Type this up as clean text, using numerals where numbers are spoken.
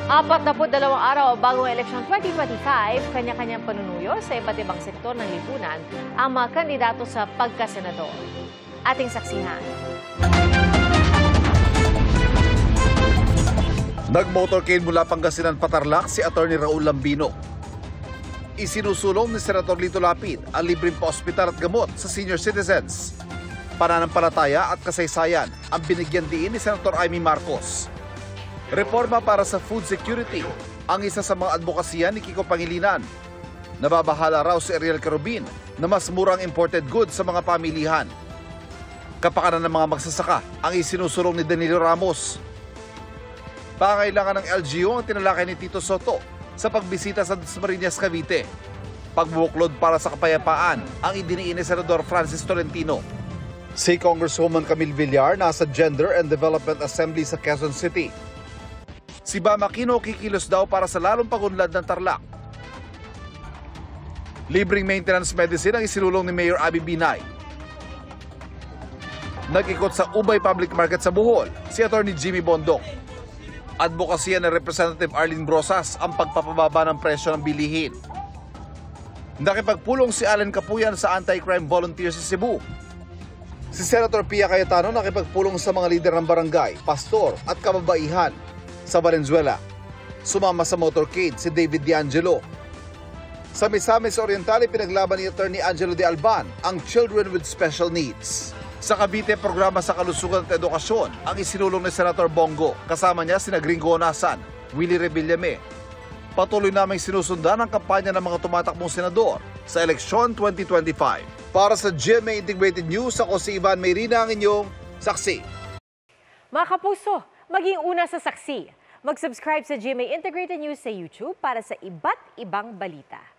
42 araw bago ang eleksyon 2025, kanya-kanyang panunuyo sa iba't ibang sektor ng lipunan ang mga kandidato sa pagkasenador. Ating saksihan. Nag-motorcade mula Pangasinan Patarlac si Atty. Raul Lambino. Isinusulong ni Senator Lito Lapid ang libreng pa-ospital at gamot sa senior citizens. Pananampalataya at kasaysayan ang binigyan diin ni Senator Amy Marcos. Reforma para sa food security ang isa sa mga advokasya ni Kiko Pangilinan. Nababahala raw si Ariel Carubin na mas murang imported goods sa mga pamilihan. Kapakanan ng mga magsasaka ang isinusulong ni Danilo Ramos. Pangailangan ng LGU ang tinalakay ni Tito Soto sa pagbisita sa Dasmariñas, Cavite. Pagbuklod para sa kapayapaan ang idiniin ni Senador Francis Tolentino. Si Congresswoman Camille Villar nasa Gender and Development Assembly sa Quezon City. Si Bam Aquino kikilos daw para sa lalong pagunlad ng Tarlac. Libreng maintenance medicine ang isinulong ni Mayor Abby Binay. Nag-ikot sa Ubay Public Market sa Bohol si Atty. Jimmy Bondok. Advokasya ng Representative Arlene Brosas ang pagpapababa ng presyo ng bilihin. Nakipagpulong si Allen Capuyan sa anti-crime volunteer sa Cebu. Si Senator Pia Cayetano nakipagpulong sa mga lider ng barangay, pastor at kababaihan sa Valenzuela. Sumama sa motorcade si David D'Angelo. Sa Misamis Oriental, pinaglaban ni Atty. Angelo de Alban ang Children with Special Needs. Sa Cavite, programa sa kalusugan at edukasyon ang isinulong ni Senator Bongo. Kasama niya sina Gringo Onasan, Willie Revillame. Patuloy naming sinusundan ang kampanya ng mga tumatakbong senador sa eleksyon 2025. Para sa GMA Integrated News, ako si Ivan Mayrina, ang inyong saksi. Mga kapuso, maging una sa saksi. Mag-subscribe sa GMA Integrated News sa YouTube para sa iba't ibang balita.